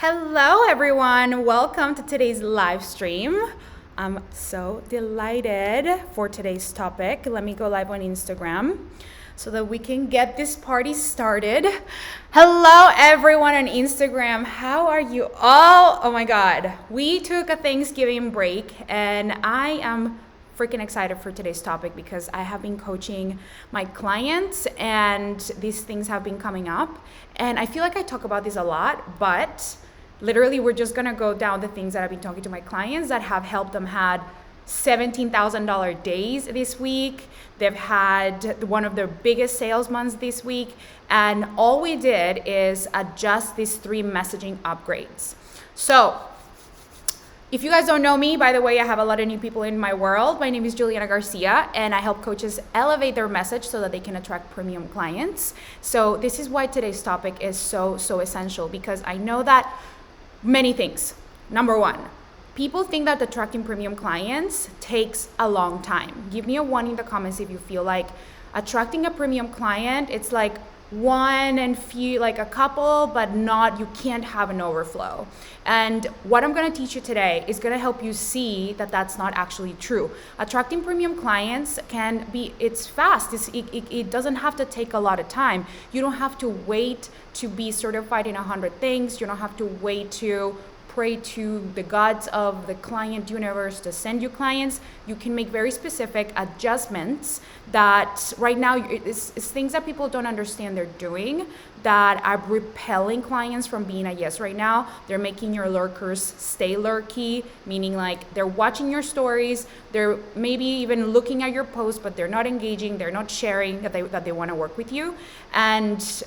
Hello, everyone. Welcome to today's live stream. I'm so delighted for today's topic. Let me go live on Instagram so that we can get this party started. Hello, everyone on Instagram. How are you all? Oh my God. We took a Thanksgiving break and I am freaking excited for today's topic because I have been coaching my clients and these things have been coming up. And I feel like I talk about this a lot, but literally we're just gonna go down the things that I've been talking to my clients that have helped them had $17,000 days this week. They've had one of their biggest sales months this week. And all we did is adjust these 3 messaging upgrades. So if you guys don't know me, by the way, I have a lot of new people in my world. My name is Juliana Garcia, and I help coaches elevate their message so that they can attract premium clients. So this is why today's topic is so essential, because I know that many things. Number 1, people think that attracting premium clients takes a long time. Give me a 1 in the comments if you feel like attracting a premium client, it's like a couple, but not, you can't have an overflow. And what I'm gonna teach you today is gonna help you see that that's not actually true. Attracting premium clients it's fast. It doesn't have to take a lot of time. You don't have to wait to be certified in 100 things. You don't have to wait to pray to the gods of the client universe to send you clients. You can make very specific adjustments that right now it's things that people don't understand they're doing that are repelling clients from being a yes right now. They're making your lurkers stay lurky, meaning like they're watching your stories, they're maybe even looking at your posts, but they're not engaging, they're not sharing that they want to work with you. And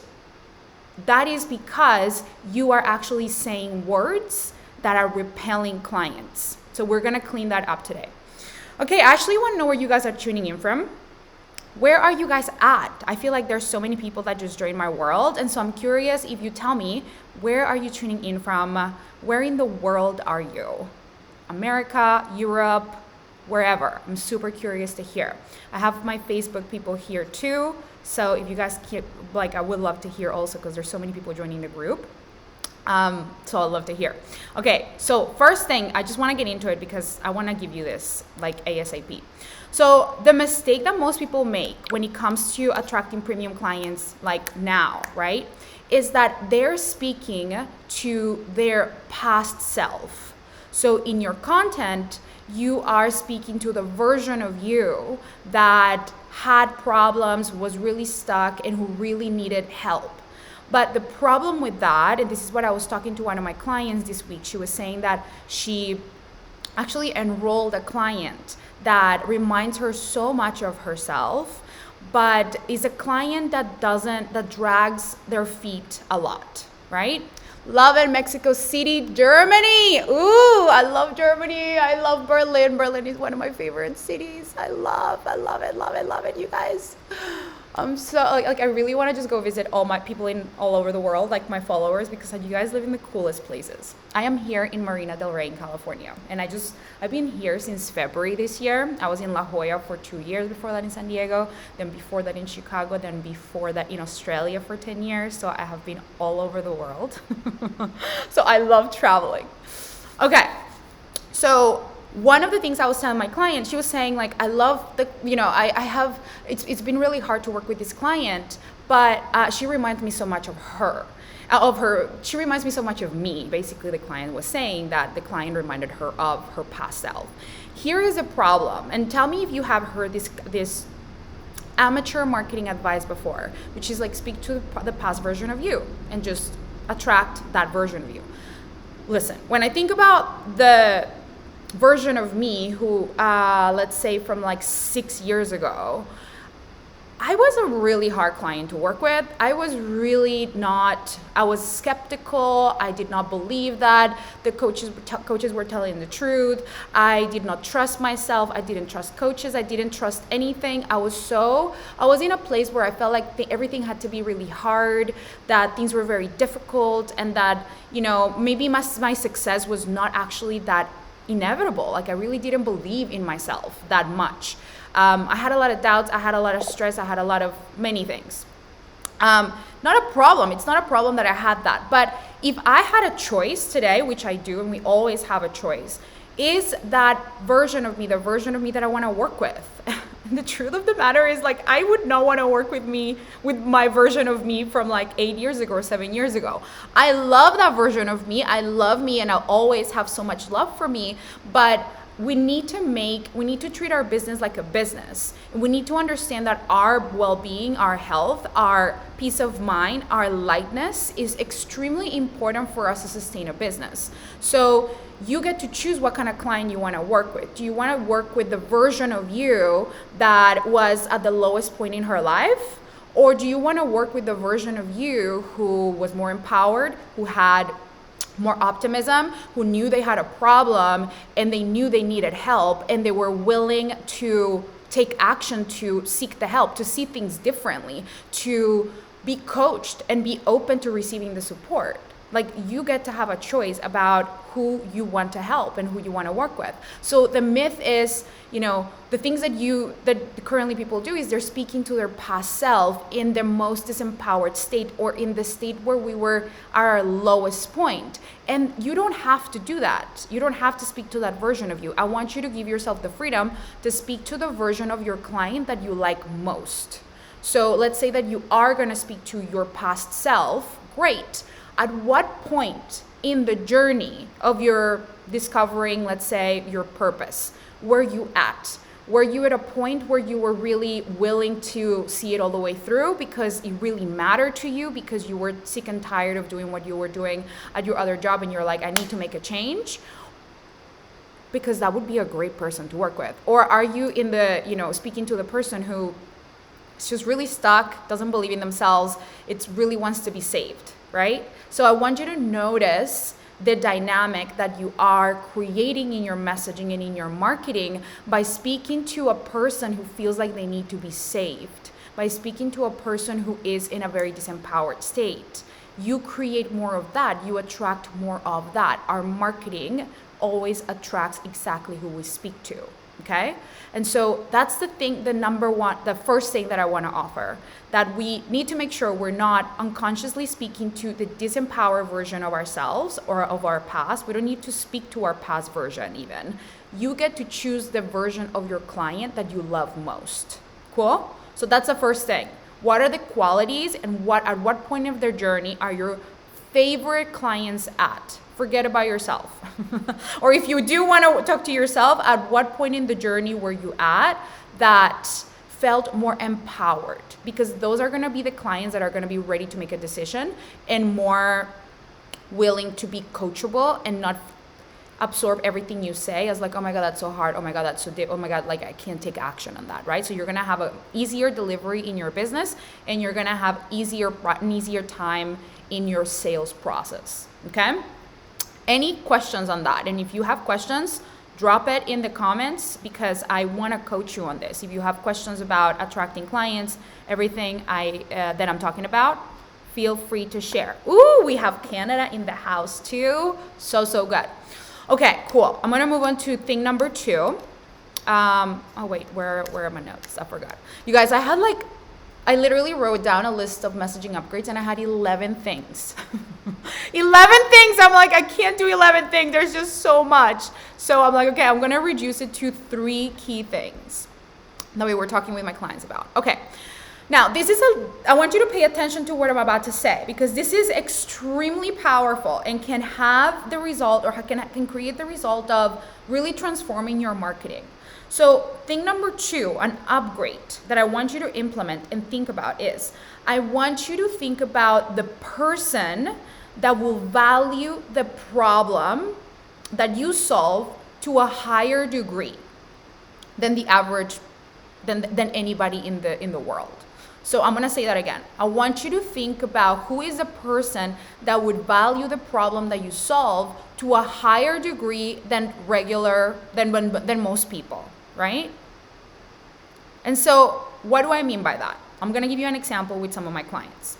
that is because you are actually saying words that are repelling clients. So we're gonna clean that up today. Okay, I actually wanna know where you guys are tuning in from. Where are you guys at? I feel like there's so many people that just joined my world. And so I'm curious if you tell me, where are you tuning in from? Where in the world are you? America, Europe, wherever. I'm super curious to hear. I have my Facebook people here too. So if you guys keep, I would love to hear also because there's so many people joining the group. So I'd love to hear. Okay, so first thing, I just want to get into it because I want to give you this ASAP. So the mistake that most people make when it comes to attracting premium clients now, right, is that they're speaking to their past self. So in your content, you are speaking to the version of you that had problems, was really stuck, and who really needed help. But the problem with that, and this is what I was talking to one of my clients this week, she was saying that she actually enrolled a client that reminds her so much of herself, but is a client that drags their feet a lot, right? Love it, Mexico City, Germany. Ooh, I love Germany. I love Berlin. Berlin is one of my favorite cities. I love it, you guys. I'm so I really want to just go visit all my people all over the world, my followers, because you guys live in the coolest places. I am here in Marina del Rey in California, and I've been here since February this year. I was in La Jolla for 2 years, before that in San Diego, then before that in Chicago, then before that in Australia for 10 years. So I have been all over the world. So I love traveling. Okay, so one of the things I was telling my client, she was saying I love it's been really hard to work with this client, but she reminds me so much of her. She reminds me so much of me. Basically, the client was saying that the client reminded her of her past self. Here is a problem, and tell me if you have heard this amateur marketing advice before, which is speak to the past version of you and just attract that version of you. Listen, when I think about the version of me who, let's say from 6 years ago, I was a really hard client to work with. I was skeptical. I did not believe that the coaches were telling the truth. I did not trust myself. I didn't trust coaches. I didn't trust anything. I was in a place where I felt like everything had to be really hard, that things were very difficult, and that, maybe my success was not actually that inevitable. I really didn't believe in myself that much. I had a lot of doubts. I had a lot of stress. I had a lot of many things. Not a problem. It's not a problem that I had that. But if I had a choice today, which I do, and we always have a choice, is that version of me the version of me that I want to work with? And the truth of the matter is, like, I would not want to work with my version of me from like 8 years ago or 7 years ago. I love that version of me. I love me, and I'll always have so much love for me. But we need to treat our business like a business. And we need to understand that our well-being, our health, our peace of mind, our lightness is extremely important for us to sustain a business. So you get to choose what kind of client you want to work with. Do you want to work with the version of you that was at the lowest point in her life? Or do you want to work with the version of you who was more empowered, who had more optimism, who knew they had a problem and they knew they needed help, and they were willing to take action to seek the help, to see things differently, to be coached and be open to receiving the support? Like, you get to have a choice about who you want to help and who you want to work with. So the myth is, the things that currently people do is they're speaking to their past self in the most disempowered state, or in the state where we were at our lowest point. And you don't have to do that. You don't have to speak to that version of you. I want you to give yourself the freedom to speak to the version of your client that you like most. So let's say that you are going to speak to your past self. Great. At what point in the journey of your discovering, let's say, your purpose, were you at? Were you at a point where you were really willing to see it all the way through because it really mattered to you, because you were sick and tired of doing what you were doing at your other job and you're like, I need to make a change? Because that would be a great person to work with. Or are you in the, speaking to the person who is just really stuck, doesn't believe in themselves, it really wants to be saved, right? So I want you to notice the dynamic that you are creating in your messaging and in your marketing by speaking to a person who feels like they need to be saved, by speaking to a person who is in a very disempowered state. You create more of that. You attract more of that. Our marketing always attracts exactly who we speak to. Okay? And so that's the first thing that I want to offer, that we need to make sure we're not unconsciously speaking to the disempowered version of ourselves or of our past. We don't need to speak to our past version even. You get to choose the version of your client that you love most. Cool? So that's the first thing. What are the qualities and at what point of their journey are your favorite clients at? Forget about yourself. Or if you do want to talk to yourself, at what point in the journey were you at that felt more empowered? Because those are going to be the clients that are going to be ready to make a decision and more willing to be coachable and not absorb everything you say as like, oh my God, that's so hard. Oh my God, that's so deep. Oh my God, like I can't take action on that, right? So you're going to have an easier delivery in your business, and you're going to have an easier time in your sales process. Okay? Any questions on that? And if you have questions, drop it in the comments, because I want to coach you on this. If you have questions about attracting clients, everything that I'm talking about, feel free to share. Ooh, we have Canada in the house too. So good. Okay, cool. I'm gonna move on to thing number 2. Oh wait, where are my notes? I forgot. You guys, I literally wrote down a list of messaging upgrades, and I had 11 things. 11 things. I'm like, I can't do 11 things. There's just so much. So I'm like, okay, I'm going to reduce it to 3 key things that we were talking with my clients about. Okay. Now, I want you to pay attention to what I'm about to say, because this is extremely powerful and can have the result, or can create the result of really transforming your marketing. So thing number 2, an upgrade that I want you to implement and think about is, I want you to think about the person that will value the problem that you solve to a higher degree than the average, than anybody in the world. So I'm going to say that again. I want you to think about who is a person that would value the problem that you solve to a higher degree than most people, right? And so what do I mean by that? I'm going to give you an example with some of my clients,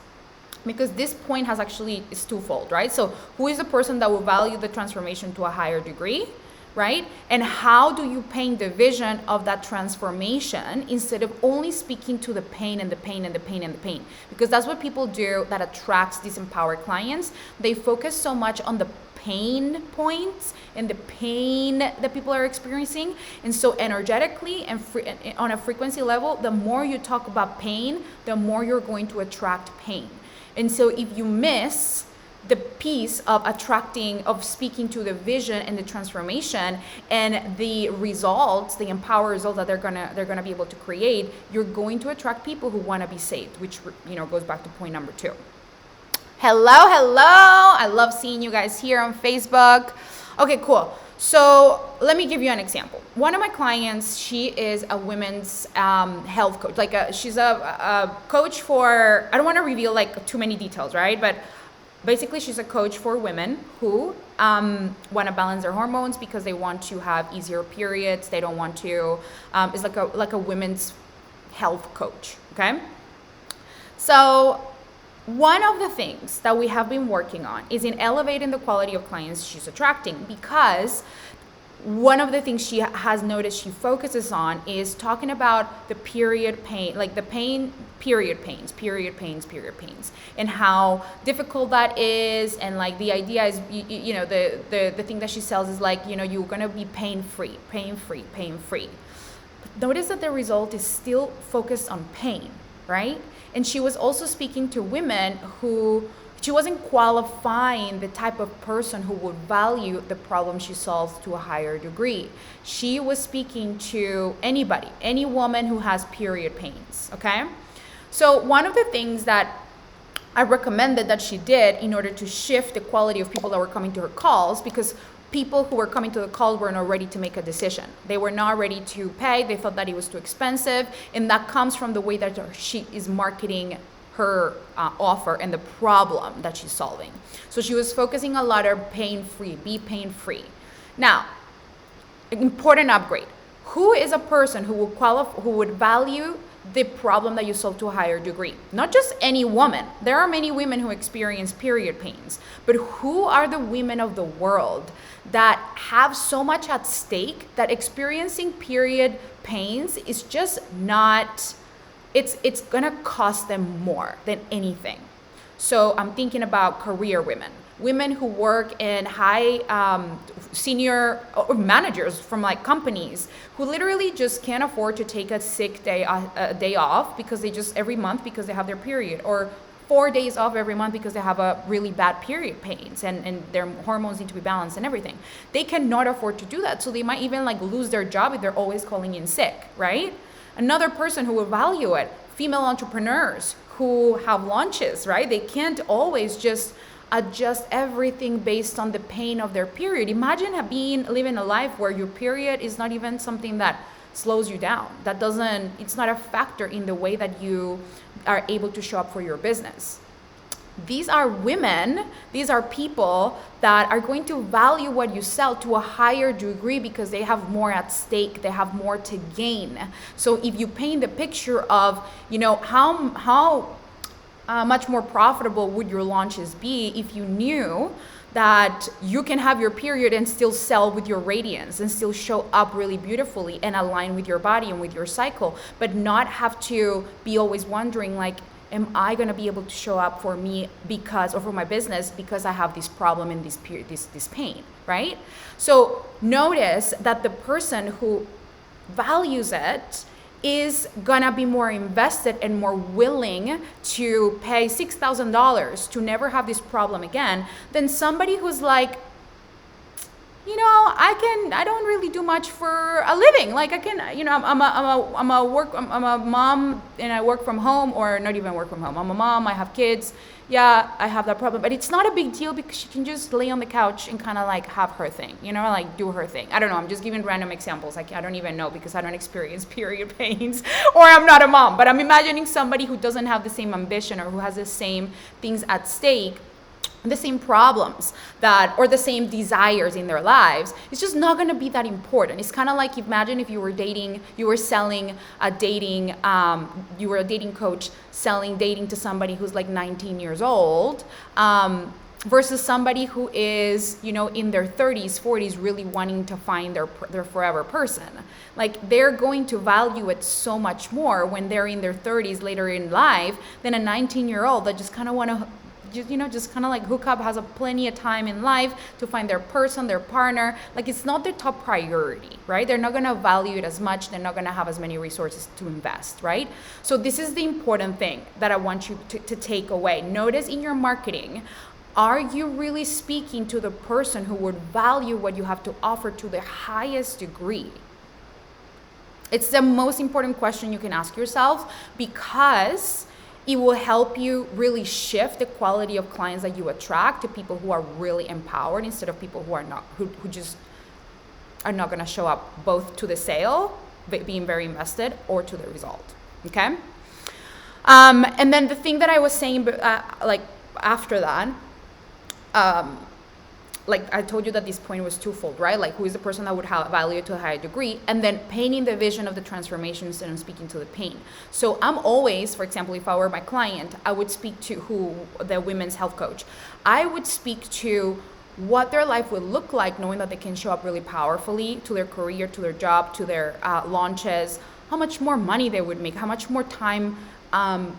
because this point is twofold, right? So who is the person that will value the transformation to a higher degree right? And how do you paint the vision of that transformation instead of only speaking to the pain and the pain and the pain and the pain? Because that's what people do that attracts these empowered clients. They focus so much on the pain points and the pain that people are experiencing. And so energetically and on a frequency level, the more you talk about pain, the more you're going to attract pain. And so if you miss the piece of speaking to the vision and the transformation and the results, the empowered results that they're gonna be able to create, you're going to attract people who want to be saved, which goes back to point number 2. Hello. I love seeing you guys here on Facebook. Okay, cool. So let me give you an example. One of my clients, she is a women's health coach. She's a coach for, I don't want to reveal too many details, right? But basically, she's a coach for women who want to balance their hormones because they want to have easier periods. They don't want to. It's like a women's health coach. Okay. So one of the things that we have been working on is in elevating the quality of clients she's attracting, because one of the things she has noticed she focuses on is talking about the period pain, period pains, and how difficult that is. And the idea is, the thing that she sells is you're going to be pain free. But notice that the result is still focused on pain, right? And she was also speaking to women who she wasn't qualifying the type of person who would value the problem she solves to a higher degree. She was speaking to anybody, any woman who has period pains, okay? So one of the things that I recommended that she did in order to shift the quality of people that were coming to her calls, because people who were coming to the call were not ready to make a decision. They were not ready to pay. They thought that it was too expensive. And that comes from the way that she is marketing her offer and the problem that she's solving. So she was focusing a lot on pain-free, be pain-free. Now, important upgrade. Who is a person who would value the problem that you solve to a higher degree? Not just any woman. There are many women who experience period pains, but who are the women of the world that have so much at stake that experiencing period pains is just not, it's gonna cost them more than anything. So I'm thinking about career women who work in high senior or managers from companies who literally just can't afford to take a sick day, a day off because they just every month because they have their period, or 4 days off every month because they have a really bad period pains and their hormones need to be balanced and everything. They cannot afford to do that. So they might even lose their job if they're always calling in sick, right? Another person who will value it, female entrepreneurs who have launches, right? They can't always just adjust everything based on the pain of their period. Imagine living a life where your period is not even something that slows you down. It's not a factor in the way that you are able to show up for your business. These are women, these are people that are going to value what you sell to a higher degree because they have more at stake, they have more to gain. So if you paint the picture of, how much more profitable would your launches be if you knew that you can have your period and still sell with your radiance and still show up really beautifully and align with your body and with your cycle, but not have to be always wondering am I going to be able to show up for me or for my business because I have this problem and this pain, right? So notice that the person who values it is gonna be more invested and more willing to pay $6,000 to never have this problem again than somebody who's I don't really do much for a living. I'm a mom and I work from home, or not even work from home. I'm a mom, I have kids. Yeah, I have that problem, but it's not a big deal because she can just lay on the couch and kind of have her thing, do her thing. I don't know. I'm just giving random examples. I don't even know because I don't experience period pains or I'm not a mom, but I'm imagining somebody who doesn't have the same ambition or who has the same things at stake, the same problems or the same desires in their lives. It's just not going to be that important. It's kind of imagine if you were a dating coach selling dating to somebody who's 19 years old. versus somebody who is, in their 30s, 40s, really wanting to find their forever person. Like, they're going to value it so much more when they're in their 30s later in life than a 19-year-old that just kind of want to just kind of like hook up, has a plenty of time in life to find their person, their partner. Like, it's not their top priority, right? They're not going to value it as much. They're not going to have as many resources to invest, right? So this is the important thing that I want you to take away. Notice in your marketing, are you really speaking to the person who would value what you have to offer to the highest degree? It's the most important question you can ask yourself, because it will help you really shift the quality of clients that you attract to people who are really empowered, instead of people who are not, who just are not going to show up both to the sale, being very invested, or to the result. Okay. And then the thing that I was saying, like after that, like I told you that this point was twofold, right? Like, who is the person that would have value to a higher degree, and then painting the vision of the transformation instead of speaking to the pain. So I'm always, for example, if I were my client, I would speak to the women's health coach. I would speak to what their life would look like, knowing that they can show up really powerfully to their career, to their job, to their launches, how much more money they would make, how much more time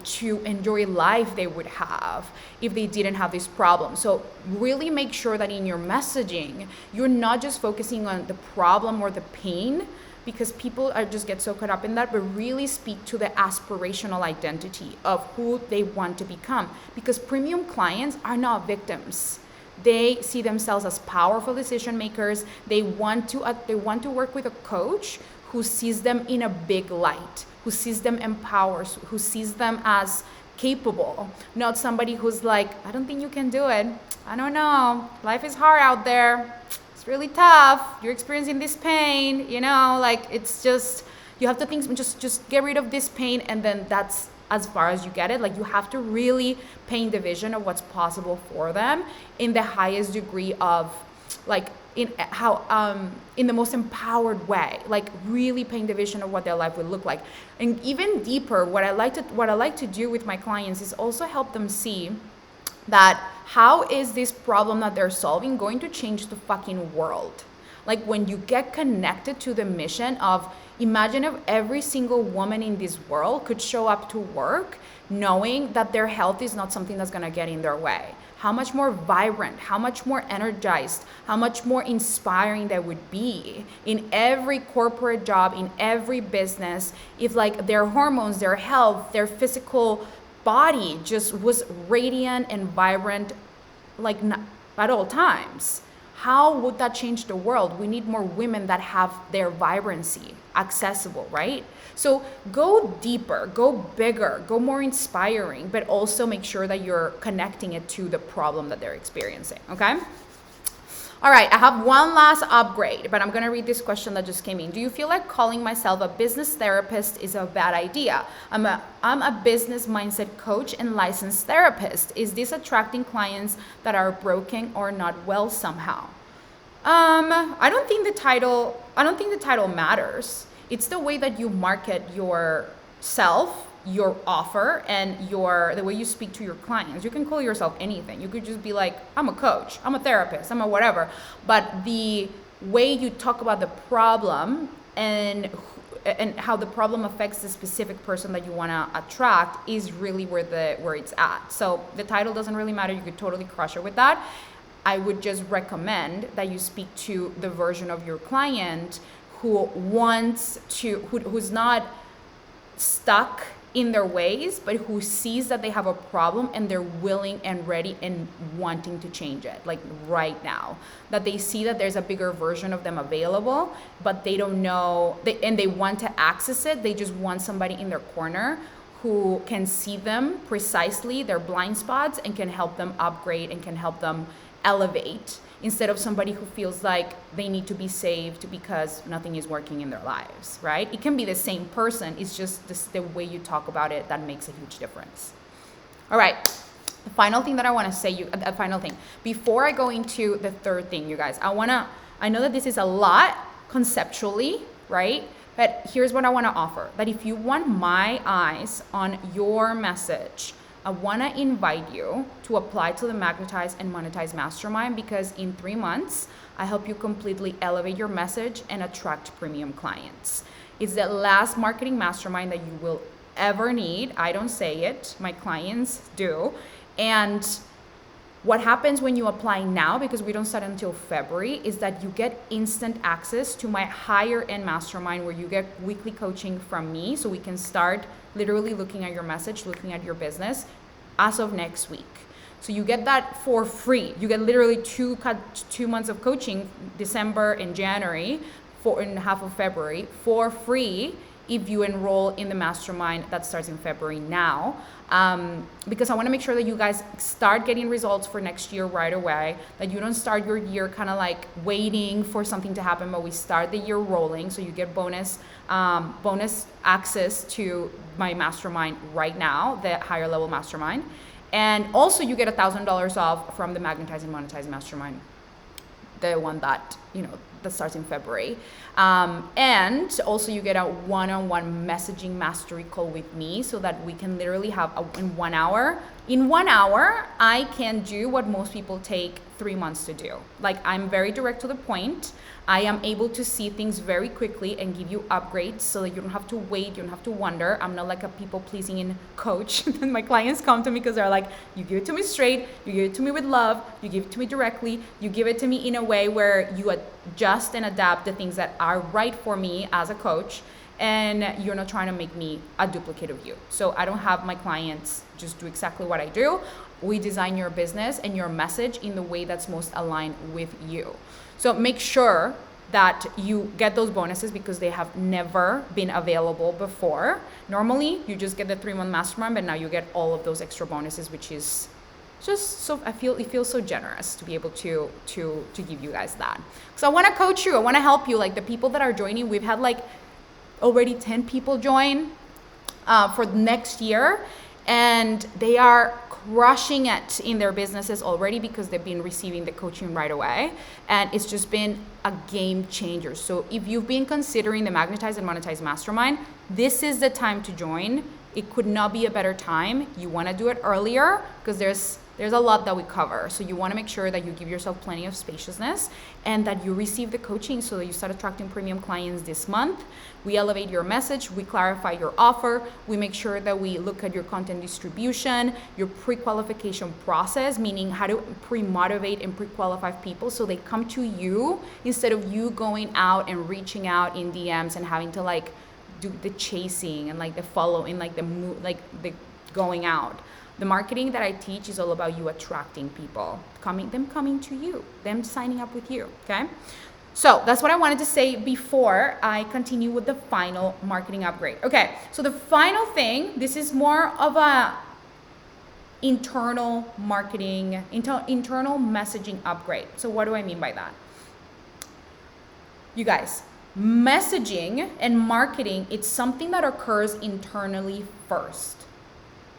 to enjoy life they would have if they didn't have this problem. So really make sure that in your messaging, you're not just focusing on the problem or the pain, because people just get so caught up in that, but really speak to the aspirational identity of who they want to become. Because premium clients are not victims. They see themselves as powerful decision makers. They want to work with a coach who sees them in a big light, who sees them empowered, who sees them as capable, not somebody who's like, I don't think you can do it. I don't know. Life is hard out there. It's really tough. You're experiencing this pain, like, it's just, you have to think, just get rid of this pain, and then that's as far as you get it. Like, you have to really paint the vision of what's possible for them in the highest degree of, like, in the most empowered way, like really paint the vision of what their life would look like. And even deeper, what I like to do with my clients is also help them see that how is this problem that they're solving going to change the fucking world. Like, when you get connected to the mission of, imagine if every single woman in this world could show up to work knowing that their health is not something that's going to get in their way. How much more vibrant, how much more energized, how much more inspiring they would be in every corporate job, in every business, if like their hormones, their health, their physical body just was radiant and vibrant, like at all times. How would that change the world? We need more women that have their vibrancy accessible, right? So go deeper, go bigger, go more inspiring, but also make sure that you're connecting it to the problem that they're experiencing, okay? All right, I have one last upgrade, but I'm gonna read this question that just came in. Do you feel like calling myself a business therapist is a bad idea? I'm a business mindset coach and licensed therapist. Is this attracting clients that are broken or not well somehow? I don't think the title matters. It's the way that you market yourself, your offer, and the way you speak to your clients. You can call yourself anything. You could just be like, I'm a coach, I'm a therapist, I'm a whatever. But the way you talk about the problem and how the problem affects the specific person that you want to attract is really where it's at. So the title doesn't really matter. You could totally crush it with that. I would just recommend that you speak to the version of your client who's not stuck in their ways, but who sees that they have a problem and they're willing and ready and wanting to change it, like right now. That they see that there's a bigger version of them available, but they don't know, and they want to access it. They just want somebody in their corner who can see them precisely, their blind spots, and can help them upgrade and can help them elevate, instead of somebody who feels like they need to be saved because nothing is working in their lives, right? It can be the same person. It's just the way you talk about it that makes a huge difference. All right. The final thing that I want to say, before I go into the third thing, you guys, I know that this is a lot conceptually, right? But here's what I want to offer, that if you want my eyes on your message, I want to invite you to apply to the Magnetize and Monetize Mastermind, because in 3 months, I help you completely elevate your message and attract premium clients. It's the last marketing mastermind that you will ever need. I don't say it, my clients do. And what happens when you apply now, because we don't start until February, is that you get instant access to my higher end mastermind, where you get weekly coaching from me, so we can start literally looking at your message, looking at your business as of next week. So you get that for free. You get literally 2 months of coaching, December and January, and half of February, for free if you enroll in the mastermind that starts in February now. Because I want to make sure that you guys start getting results for next year right away, that you don't start your year kind of like waiting for something to happen, but we start the year rolling, so you get bonus access to my mastermind right now, the higher level mastermind. And also you get $1,000 off from the Magnetize and Monetize Mastermind, the one that, that starts in February. And also you get a one-on-one messaging mastery call with me, so that we can literally have in 1 hour. In 1 hour, I can do what most people take 3 months to do. Like, I'm very direct to the point. I am able to see things very quickly and give you upgrades, so that you don't have to wait, you don't have to wonder. I'm not like a people-pleasing coach. My clients come to me because they're like, you give it to me straight, you give it to me with love, you give it to me directly, you give it to me in a way where you adjust and adapt the things that are right for me as a coach, and you're not trying to make me a duplicate of you. So I don't have my clients just do exactly what I do. We design your business and your message in the way that's most aligned with you. So make sure that you get those bonuses, because they have never been available before. Normally, you just get the 3-month mastermind, but now you get all of those extra bonuses, which is just so, it feels so generous to be able to give you guys that. So I want to coach you. I want to help you. Like, the people that are joining, we've had like already 10 people join for next year, and they are crushing it in their businesses already, because they've been receiving the coaching right away, and it's just been a game changer. So if you've been considering the Magnetize and Monetize Mastermind, this is the time to join. It could not be a better time. You want to do it earlier, because there's a lot that we cover. So you want to make sure that you give yourself plenty of spaciousness, and that you receive the coaching so that you start attracting premium clients this month. We elevate your message, we clarify your offer, we make sure that we look at your content distribution, your pre-qualification process, meaning how to pre-motivate and pre-qualify people so they come to you, instead of you going out and reaching out in DMs and having to like do the chasing and like the following, like the going out. The marketing that I teach is all about you attracting people, them coming to you, them signing up with you, okay? So that's what I wanted to say before I continue with the final marketing upgrade. Okay, so the final thing, this is more of a internal marketing, internal messaging upgrade. So what do I mean by that? You guys, messaging and marketing, it's something that occurs internally first.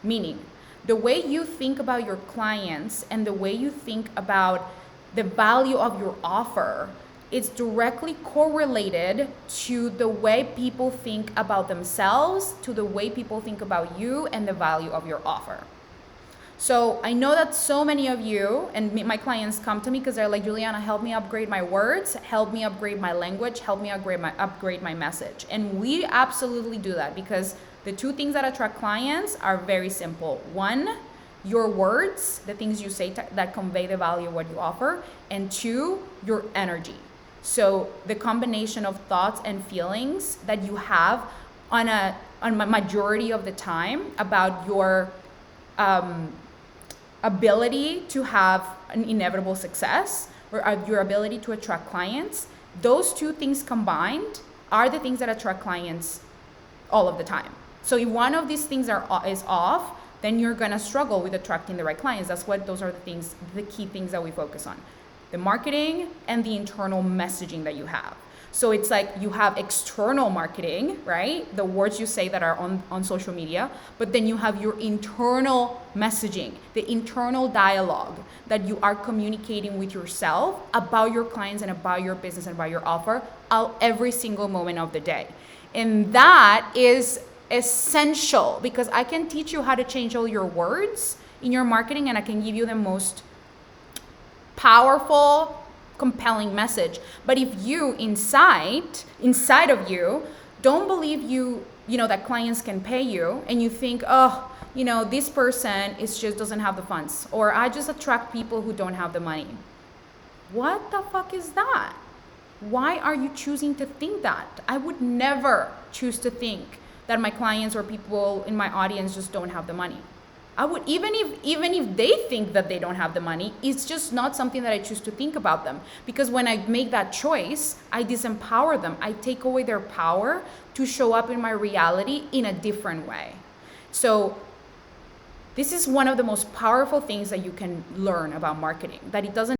Meaning, the way you think about your clients and the way you think about the value of your offer, it's directly correlated to the way people think about themselves, to the way people think about you and the value of your offer. So I know that so many of you and my clients come to me because they're like, Juliana, help me upgrade my words, help me upgrade my language, help me upgrade my message. And we absolutely do that, because the 2 things that attract clients are very simple. 1, your words, the things you say that convey the value of what you offer, and 2, your energy. So the combination of thoughts and feelings that you have on a majority of the time about your ability to have an inevitable success, or your ability to attract clients, those 2 things combined are the things that attract clients all of the time. So if one of these things is off, then you're gonna struggle with attracting the right clients. Those are the key things that we focus on. The marketing and the internal messaging that you have. So it's like you have external marketing, right? The words you say that are on social media, but then you have your internal messaging, the internal dialogue that you are communicating with yourself about your clients and about your business and about your offer every single moment of the day. And that is essential, because I can teach you how to change all your words in your marketing, and I can give you the most powerful, compelling message. But if you inside of you don't believe that clients can pay you, and you think, oh, this person just doesn't have the funds, or I just attract people who don't have the money. What the fuck is that? Why are you choosing to think that? I would never choose to think that my clients or people in my audience just don't have the money. I would, even if they think that they don't have the money, it's just not something that I choose to think about them. Because when I make that choice, I disempower them. I take away their power to show up in my reality in a different way. So this is one of the most powerful things that you can learn about marketing, that it doesn't